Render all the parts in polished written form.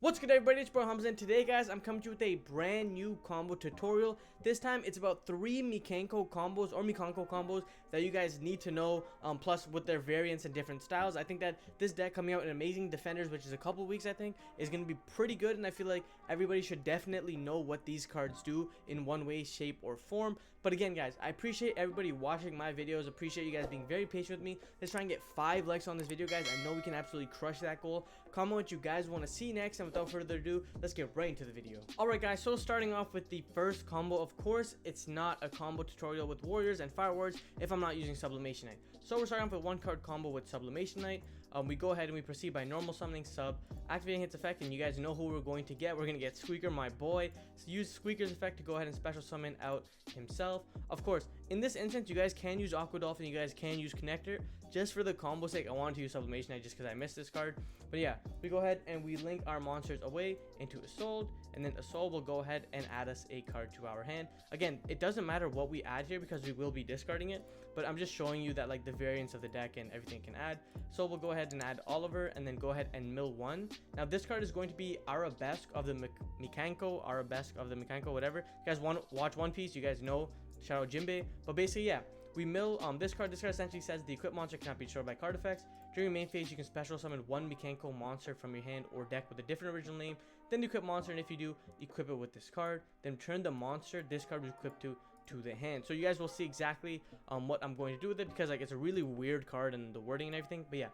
What's good everybody, it's Bro Hamza, and today guys I'm coming to you with a brand new combo tutorial. This time it's about 3 Mikanko combos or Mikanko combos that you guys need to know, plus with their variants and different styles. I think that this deck coming out in Amazing Defenders, which is a couple weeks I think, is going to be pretty good, and I feel like everybody should definitely know what these cards do in one way, shape, or form. But again guys, I appreciate everybody watching my videos, appreciate you guys being very patient with me. Let's try and get 5 likes on this video guys. I know we can absolutely crush that goal. Comment what you guys want to see next, and without further ado, let's get right into the video. Alright guys, so starting off with the first combo, of course it's not a combo tutorial with warriors and fire wards if I'm not using Sublimation Knight. So we're starting off with 1 card combo with Sublimation Knight. We go ahead and we proceed by normal summoning sub, activating its effect, and you guys know who we're going to get. We're going to get Squeaker, my boy. So use Squeaker's effect to go ahead and special summon out himself. Of course, in this instance, you guys can use Aqua Dolphin, you guys can use Connector. Just for the combo sake, I wanted to use Sublimation Knight just because I missed this card. But yeah, we go ahead and we link our monsters away into Assault, and then Assault will go ahead and add us a card to our hand. Again, it doesn't matter what we add here because we will be discarding it, but I'm just showing you that like the variance of the deck and everything can add. So we'll go ahead and add Oliver, and then go ahead and mill 1. Now this card is going to be Arabesque of the Mikanko, whatever. You guys want to watch One Piece, you guys know, shout out Jinbei. But basically, yeah, we mill this card. This card essentially says the equipped monster cannot be destroyed by card effects. During your main phase, you can special summon 1 Mikanko monster from your hand or deck with a different original name, then the equipped monster, and if you do, equip it with this card. Then turn the monster this card was equipped to the hand. So you guys will see exactly what I'm going to do with it, because like it's a really weird card and the wording and everything. But yeah,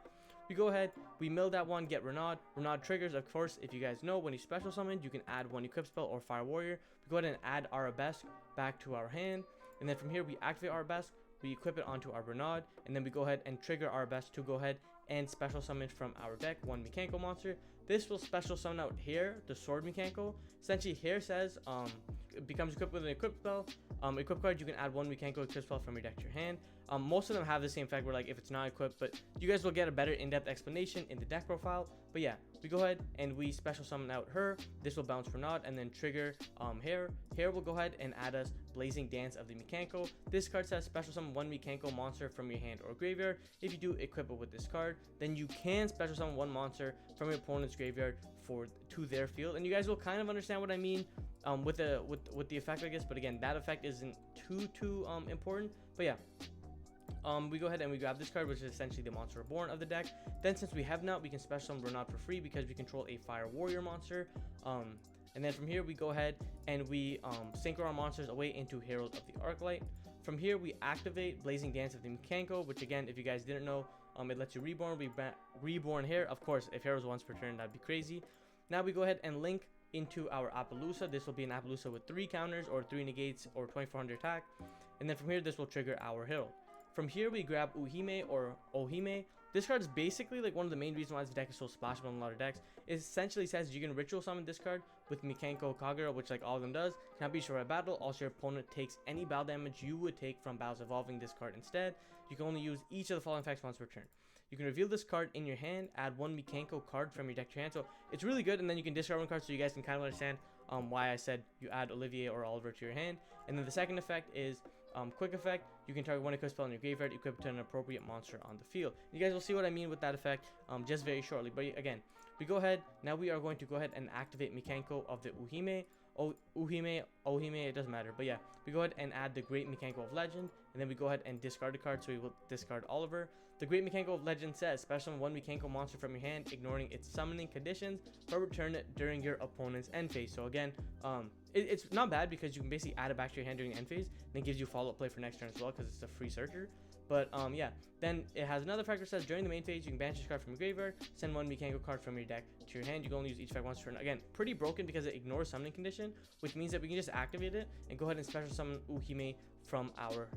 we go ahead, we mill that one, get Renaud. Renaud triggers, of course, if you guys know, when you special summon, you can add 1 equip spell or fire warrior. We go ahead and add Arabesque back to our hand, and then from here we activate Arabesque, we equip it onto our Renaud, and then we go ahead and trigger Arabesque to go ahead and special summon from our deck 1 Mikanko monster. This will special summon out here the Sword Mikanko. Essentially here says it becomes equipped with an equip spell. Equip card, you can add 1 Mikanko equip spell from your deck to your hand. Most of them have the same effect where like if it's not equipped, but you guys will get a better in-depth explanation in the deck profile. But yeah, we go ahead and we special summon out her. This will bounce Renaud and then trigger Hair. Hair will go ahead and add us Blazing Dance of the Mikanko. This card says special summon 1 Mikanko monster from your hand or graveyard. If you do equip it with this card, then you can special summon 1 monster from your opponent's graveyard to their field. And you guys will kind of understand what I mean with the effect, I guess. But again, that effect isn't too important. But yeah, we go ahead and we grab this card, which is essentially the Monster Reborn of the deck. Then since we have not, we can special summon Renaud for free because we control a Fire Warrior monster. And then from here we go ahead and we synchro our monsters away into Herald of the Arclight. From here we activate Blazing Dance of the Mikanko, which again, if you guys didn't know, it lets you reborn. We reborn Hair. Of course, if Hair was once per turn, that'd be crazy. Now we go ahead and link into our Appaloosa. This will be an Appaloosa with 3 counters or 3 negates or 2400 attack. And then from here, this will trigger our Herald. From here, we grab Uhime or Ohime. This card is basically like one of the main reasons why this deck is so splashable in a lot of decks. It essentially says you can ritual summon this card with Mikanko Kagura, which like all of them does. Cannot be destroyed by battle. Also, your opponent takes any battle damage you would take from battles evolving this card instead. You can only use each of the following effects once per turn. You can reveal this card in your hand, add 1 Mikanko card from your deck to your hand. So it's really good, and then you can discard 1 card so you guys can kind of understand why I said you add Olivier or Oliver to your hand. And then the second effect is quick effect. You can target 1 equip spell in your graveyard, equip it to an appropriate monster on the field. You guys will see what I mean with that effect just very shortly. But again, we go ahead. Now we are going to go ahead and activate Mikanko of the Uhime. Ohime, it doesn't matter. But yeah, we go ahead and add the Great Mikanko of Legend, and then we go ahead and discard a card, so we will discard Oliver. The Great Mikanko of Legend says special summon 1 Mikanko monster from your hand, ignoring its summoning conditions, but return it during your opponent's end phase. So again, it's not bad because you can basically add it back to your hand during end phase, and it gives you follow-up play for next turn as well because it's a free searcher. But yeah, then it has another factor that says during the main phase, you can banish this card from your graveyard, send 1 Mikanko card from your deck to your hand. You can only use each effect once per turn. Again, pretty broken because it ignores summoning condition, which means that we can just activate it and go ahead and special summon Uhime from our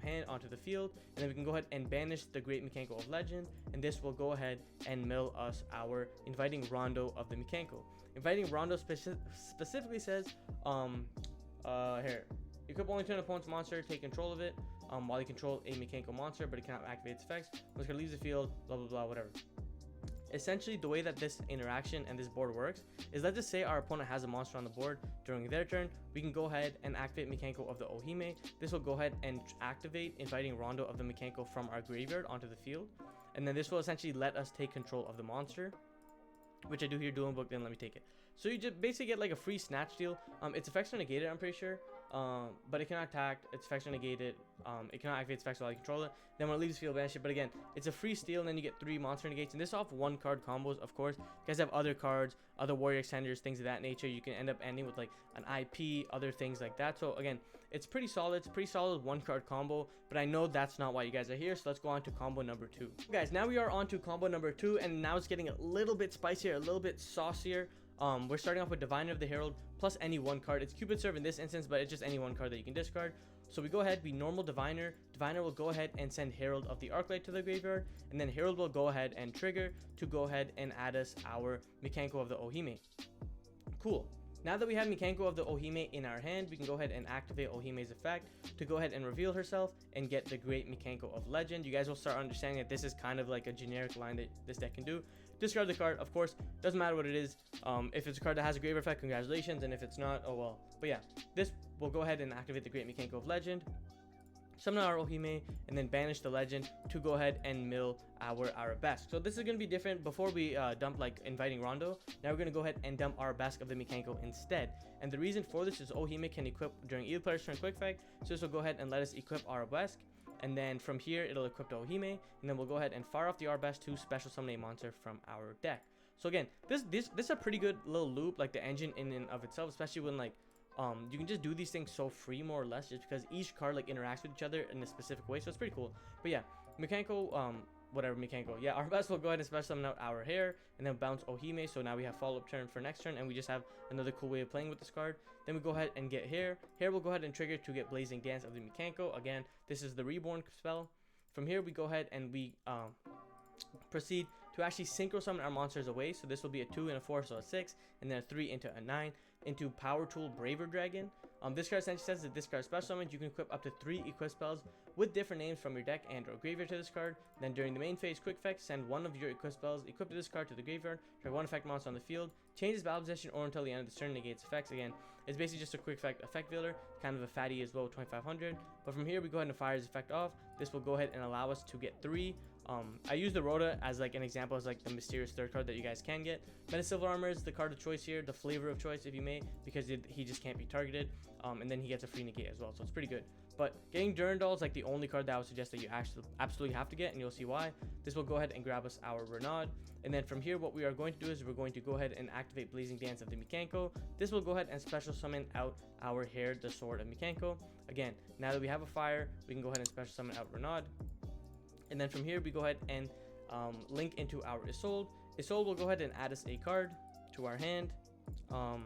hand onto the field, and then we can go ahead and banish the Great Mikanko of Legend, and this will go ahead and mill us our Inviting Rondo of the Mikanko. Inviting Rondo specifically says here, equip only to an opponent's monster, take control of it while you control a Mikanko monster, but it cannot activate its effects. Once it leaves the field, blah blah blah, whatever. Essentially, the way that this interaction and this board works is, let's just say our opponent has a monster on the board during their turn. We can go ahead and activate Mikanko of the Ohime. This will go ahead and activate Inviting Rondo of the Mikanko from our graveyard onto the field, and then this will essentially let us take control of the monster, which I do here, dueling book, then let me take it. So you just basically get like a free snatch steal. Its effects are negated, I'm pretty sure. But it cannot attack, its effects are negated, it cannot activate its effects while you control it. Then when it leaves the field, banish it. But again, it's a free steal, and then you get 3 monster negates. And this is off 1 card combos, of course. You guys have other cards, other warrior extenders, things of that nature. You can end up ending with like an IP, other things like that. So again, it's pretty solid. It's a pretty solid 1 card combo, but I know that's not why you guys are here. So let's go on to combo number 2. Guys, now we are on to combo number 2, and now it's getting a little bit spicier, a little bit saucier. We're starting off with Diviner of the Herald plus any 1 card. It's Cupid Serve in this instance, but it's just any 1 card that you can discard. So we go ahead, we normal Diviner. Diviner will go ahead and send Herald of the Arclight to the graveyard, and then Herald will go ahead and trigger to go ahead and add us our Mikanko of the Ohime. Cool. Now that we have Mikanko of the Ohime in our hand, we can go ahead and activate Ohime's effect to go ahead and reveal herself and get the great Mikanko of Legend. You guys will start understanding that this is kind of like a generic line that this deck can do. Discard the card, of course, doesn't matter what it is. If it's a card that has a graveyard effect, congratulations, and if it's not, oh well. But yeah, this will go ahead and activate the great Mikanko of Legend, summon our Ohime, and then banish the legend to go ahead and mill our Arabesque. So this is going to be different. Before we dump like Inviting Rondo, now we're going to go ahead and dump Arabesque of the Mikanko instead. And the reason for this is Ohime can equip during either player's turn quick effect, so this will go ahead and let us equip Arabesque. And then from here, it'll equip the Ohime, and then we'll go ahead and fire off the Arabesque to special summon a monster from our deck. So again, this is a pretty good little loop, like the engine in and of itself, especially when like you can just do these things so free, more or less, just because each card like interacts with each other in a specific way. So it's pretty cool. But yeah, Mikanko, yeah, Arabesque will go ahead and special summon out our hair and then bounce Ohime. So now we have follow-up turn for next turn, and we just have another cool way of playing with this card. Then we go ahead and get hair. Hair will go ahead and trigger to get Blazing Dance of the Mikanko. Again, this is the reborn spell. From here, we go ahead and we proceed to actually synchro summon our monsters away. So this will be a 2 and a 4, so a 6, and then a 3 into a 9 into Power Tool Braver Dragon. This card essentially says that this card special summons, you can equip up to 3 equip spells with different names from your deck and or graveyard to this card. Then during the main phase quick effect, send 1 of your equip spells equipped to this card to the graveyard, drag 1 effect monster on the field, change its battle position, or until the end of the turn negates effects. Again, it's basically just a quick effect veiler, kind of a fatty as well with 2500. But from here, we go ahead and fire his effect off. This will go ahead and allow us to get 3. I use the Rhoda as like an example, as like the mysterious third card that you guys can get. Meta Silver Armor is the card of choice here, the flavor of choice if you may, because he just can't be targeted, and then he gets a free negate as well, so it's pretty good. But getting Durandal is like the only card that I would suggest that you actually absolutely have to get, and you'll see why. This will go ahead and grab us our Renaud, and then from here what we are going to do is we're going to go ahead and activate Blazing Dance of the Mikanko. This will go ahead and special summon out our hair, the sword of Mikanko. Again, now that we have a fire, we can go ahead and special summon out Renaud. And then from here, we go ahead and link into our Isolde. Isolde will go ahead and add us a card to our hand. I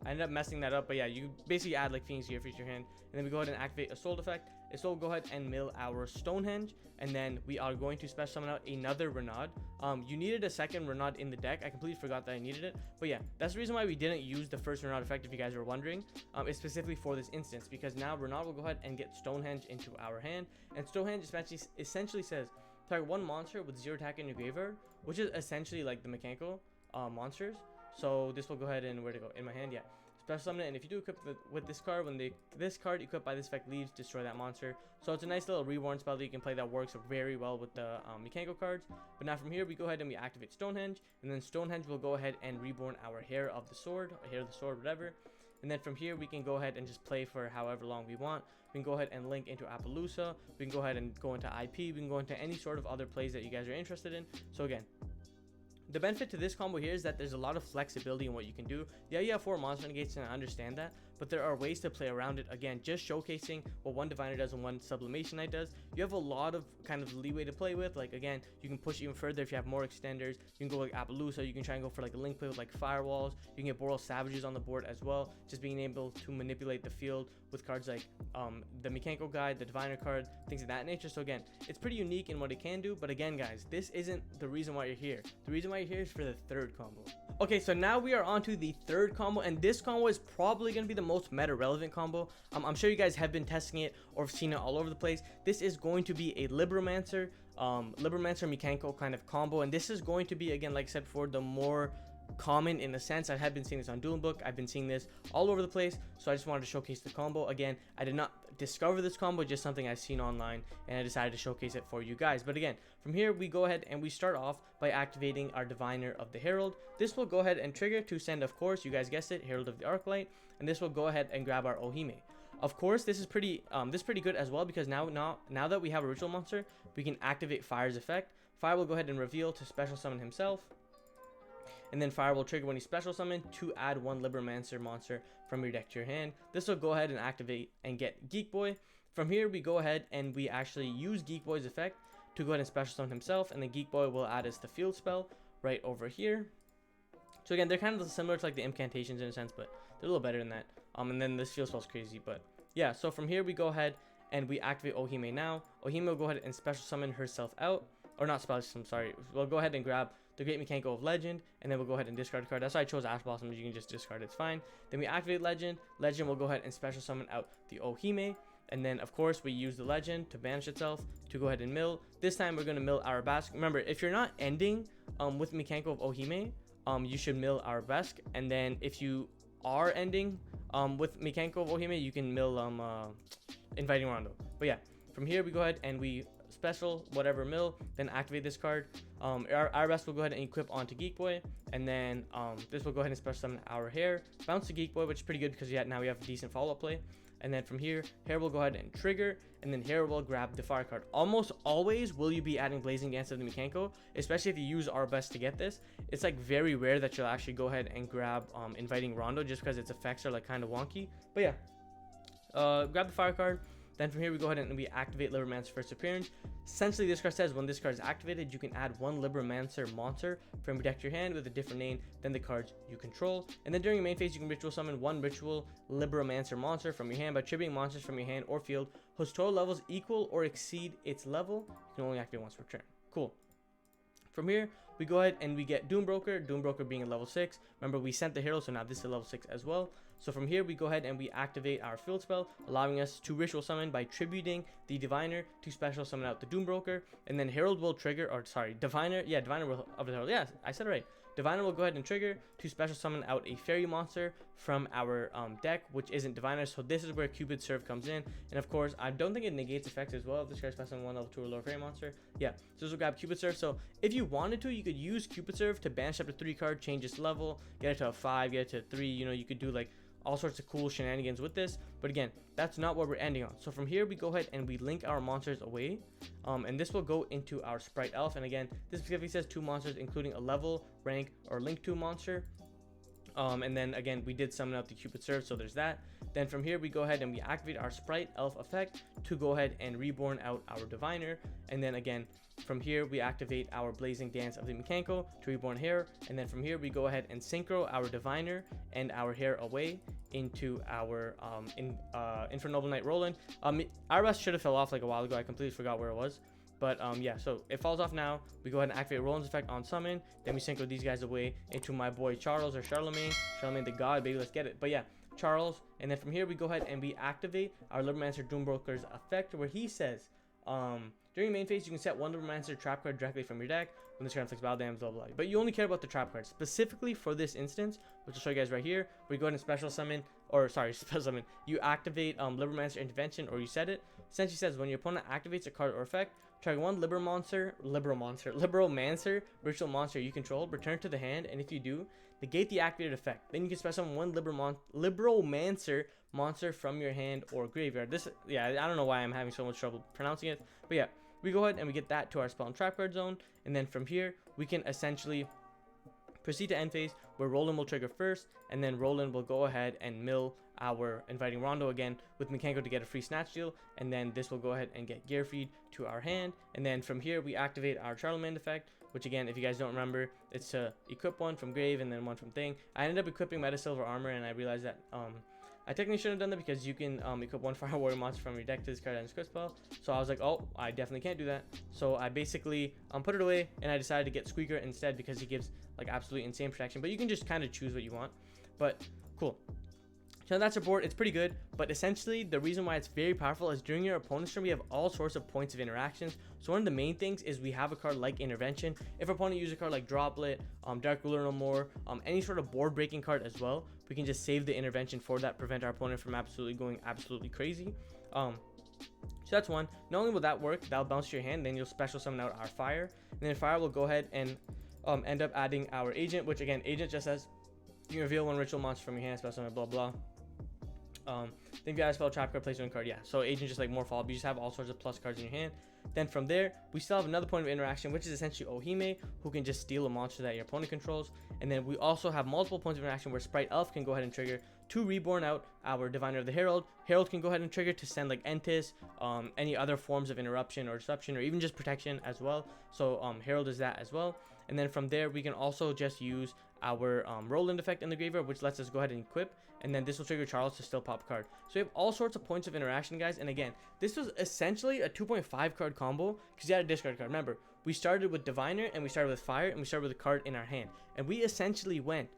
ended up messing that up, but yeah, you basically add like things to your feature hand. And then we go ahead and activate Isolde effect. Isolde will go ahead and mill our Stonehenge. And then we are going to special summon out another Renaud. You needed a second Renaud in the deck. I completely forgot that I needed it. But yeah, that's the reason why we didn't use the first Renaud effect, if you guys were wondering. It's specifically for this instance, because now Renaud will go ahead and get Stonehenge into our hand. And Stonehenge essentially says, target 1 monster with 0 attack in your graveyard, which is essentially like the Mikanko monsters. So this will go ahead and, where to go? In my hand, yeah. Special summon it, and if you do equip with this card, when this card equipped by this effect leaves, destroy that monster. So it's a nice little reborn spell that you can play that works very well with the Mikanko cards. But now from here, we go ahead and we activate Stonehenge, and then Stonehenge will go ahead and reborn our hair of the sword, or hair of the sword, whatever. And then from here, we can go ahead and just play for however long we want. We can go ahead and link into Appaloosa. We can go ahead and go into IP. We can go into any sort of other plays that you guys are interested in. So again, the benefit to this combo here is that there's a lot of flexibility in what you can do. Yeah, you have 4 monster negates, and I understand that, but there are ways to play around it. Again, just showcasing what one Diviner does and one Sublimation Knight does. You have a lot of kind of leeway to play with. Like, again, you can push even further if you have more extenders. You can go like Appaloosa. You can try and go for like a link play with like Firewalls. You can get Boral Savages on the board as well. Just being able to manipulate the field with cards like the Mikanko guide, the Diviner card, things of that nature. So again, it's pretty unique in what it can do. But again, guys, this isn't the reason why you're here. The reason why you're here is for the third combo. Okay, so now we are on to the third combo, and this combo is probably going to be the most meta relevant combo. I'm sure you guys have been testing it or seen it all over the place. This is going to be a Libromancer Mikanko kind of combo, and this is going to be, again, like I said before, the more common in a sense. I have been seeing this on Dueling Book. I've been seeing this all over the place. So I just wanted to showcase the combo. Again, I did not discover this combo, just something I've seen online, and I decided to showcase it for you guys. But again, from here we go ahead and we start off by activating our Diviner of the Herald. This will go ahead and trigger to send, of course, you guys guessed it, Herald of the Arclight, and this will go ahead and grab our Ohime. Of course, this is pretty good as well, because now that we have a Ritual Monster, we can activate Fire's effect. Fire will go ahead and reveal to special summon himself, and then Fire will trigger when he special summon to add one Libromancer monster from your deck to your hand. This will go ahead and activate and get Geek Boy. From here, we go ahead and we actually use Geek Boy's effect to go ahead and special summon himself, and then Geek Boy will add as the field spell right over here. So again, they're kind of similar to like the incantations in a sense, but they're a little better than that. And then this field spell's crazy, but yeah. So from here, we go ahead and we activate Ohime now. Ohime will go ahead and special summon herself out, or not special summon, sorry. We'll go ahead and grab the Great Mikanko of Legend, and then we'll go ahead and discard a card. That's why I chose Ash Blossom, but you can just discard it, it's fine. Then we activate Legend. Legend will go ahead and special summon out the Ohime, and then of course we use the Legend to banish itself to go ahead and mill. This time we're going to mill Arabesque. Remember, if you're not ending with Mikanko of Ohime, you should mill Arabesque, and then if you are ending with Mikanko of Ohime, you can mill Inviting Rondo. But yeah, from here we go ahead and we special whatever mill, then activate this card. Arabesque will go ahead and equip onto Geek Boy, and then this will go ahead and special summon our Hair, bounce to Geek Boy, which is pretty good because now we have a decent follow-up play. And then from here, Hair will go ahead and trigger, and then Hair will grab the fire card. Almost always will you be adding Blazing Dance of the Mikanko, especially if you use Arabesque to get this. It's like very rare that you'll actually go ahead and grab Inviting Rondo, just because its effects are like kind of wonky. But yeah, grab the fire card. Then from here we go ahead and we activate Libromancer's first appearance. Essentially, this card says when this card is activated, you can add one Libromancer monster from your deck to your hand with a different name than the cards you control. And then during your main phase, you can ritual summon one ritual Libromancer monster from your hand by tributing monsters from your hand or field whose total levels equal or exceed its level. You can only activate once per turn. Cool. From here, we go ahead and we get Doombroker. Doombroker being a level 6. Remember, we sent the hero, so now this is a level 6 as well. So from here, we go ahead and we activate our field spell, allowing us to ritual summon by tributing the Diviner to special summon out the Doombroker. And then Herald will trigger, or sorry, Diviner, yeah, Diviner will, of the Herald, yeah, I said it right. Diviner will go ahead and trigger to special summon out a fairy monster from our deck, which isn't Diviner. So this is where Cupid's Serve comes in. And of course, I don't think it negates effects as well if this card special summon one level 2 or lower fairy monster. Yeah, so this will grab Cupid's Serve. So if you wanted to, you could use Cupid's Serve to banish up to 3 card, change its level, get it to a 5, get it to 3. You know, you could do like all sorts of cool shenanigans with this, but again, that's not what we're ending on. So from here, we go ahead and we link our monsters away, and this will go into our Sprite Elf. And again, this specifically says 2 monsters, including a level, rank, or link 2 monster. And then again, we did summon out the Cupid Serve, so there's that. Then from here, we go ahead and we activate our Sprite Elf effect to go ahead and reborn out our Diviner. And then again, from here, we activate our Blazing Dance of the Mikanko to reborn Hair. And then from here, we go ahead and synchro our Diviner and our Hair away into our Infernoble Knight Roland. Arabesque should have fell off like a while ago. I completely forgot where it was. But yeah, so it falls off now. We go ahead and activate Roland's effect on summon. Then we synchro these guys away into my boy Charles or Charlemagne. Charlemagne the God, baby, let's get it. But yeah, Charles. And then from here, we go ahead and we activate our Libromancer Doombroker's effect, where he says, during main phase, you can set one Libromancer trap card directly from your deck. When this card inflicts battle damage, blah, blah, blah. But you only care about the trap cards. Specifically for this instance, which I'll show you guys right here, we go ahead and special summon, or sorry, special summon. You activate Libromancer Intervention, or you set it. Essentially says when your opponent activates a card or effect, target one Libromancer ritual monster you control, return to the hand, and if you do, negate the activated effect. Then you can special summon one Libromancer monster from your hand or graveyard. This, yeah, I don't know why I'm having so much trouble pronouncing it, but yeah, we go ahead and we get that to our spell and trap card zone, and then from here we can essentially proceed to end phase, where Roland will trigger first, and then Roland will go ahead and mill our Inviting Rondo again with Mikanko to get a free snatch deal, and then this will go ahead and get Gear Feed to our hand. And then from here we activate our Charlemagne effect, which again, if you guys don't remember, it's to equip one from Grave and then one from Thing. I ended up equipping Meta Silver Armor, and I realized that I technically shouldn't have done that, because you can equip one Fire Warrior monster from your deck to this card and quick spell. So I was like, oh, I definitely can't do that. So I basically put it away, and I decided to get Squeaker instead, because he gives like absolutely insane protection. But you can just kind of choose what you want. But cool. So that support, it's pretty good, but essentially the reason why it's very powerful is during your opponent's turn we have all sorts of points of interactions. So one of the main things is we have a card like Intervention. If our opponent uses a card like Droplet, Dark Ruler No More, any sort of board breaking card as well, we can just save the Intervention for that, prevent our opponent from absolutely going absolutely crazy. So that's one. Not only will that work, that'll bounce to your hand, then you'll special summon out our Fire, and then Fire will go ahead and end up adding our Agent, which again, Agent just says you can reveal one ritual monster from your hand, special summon, blah blah. Then you got a spell, trap card, place one card. Yeah, so Agent just like more follow up. You just have all sorts of plus cards in your hand. Then from there, we still have another point of interaction, which is essentially Ohime, who can just steal a monster that your opponent controls. And then we also have multiple points of interaction where Sprite Elf can go ahead and trigger to reborn out our Diviner of the Herald. Herald can go ahead and trigger to send like Entis, any other forms of interruption or disruption, or even just protection as well. So Herald is that as well. And then from there, we can also just use our Roland effect in the graveyard, which lets us go ahead and equip, and then this will trigger Charles to still pop a card. So we have all sorts of points of interaction, guys. And again, this was essentially a 2.5 card combo because you had a discard card. Remember, we started with Diviner, and we started with Fire, and we started with a card in our hand, and we essentially went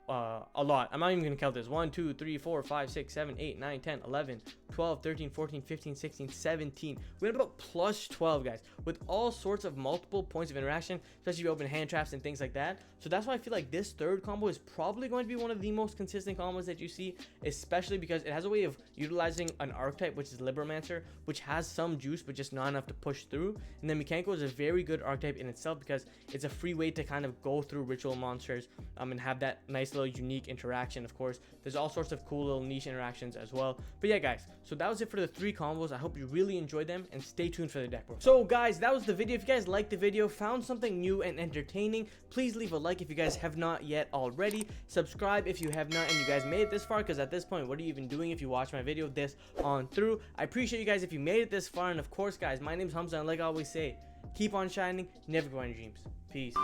a lot. I'm not even gonna count this. 1 2 3 4 5 6 7 8 9 10 11 12 13 14 15 16 17. We had about plus 12, guys, with all sorts of multiple points of interaction, especially if you open hand traps and things like that. So that's why I feel like this third combo is probably going to be one of the most consistent combos that you see, especially because it has a way of utilizing an archetype, which is Libromancer, which has some juice but just not enough to push through. And then Mikanko is a very good archetype in itself because it's a free way to kind of go through ritual monsters and have that nice little unique interaction. Of course, there's all sorts of cool little niche interactions as well. But yeah, guys, so that was it for the 3 combos. I hope you really enjoyed them, and stay tuned for the deck work. So guys, that was the video. If you guys liked the video, found something new and entertaining, please leave a like if you guys have not yet already. Subscribe if you have not and you guys made it this far, because at this point, what are you even doing if you watch my video this on through? I appreciate you guys if you made it this far. And of course, guys, my name's Hamza, and like I always say, keep on shining, never go on your dreams. Peace.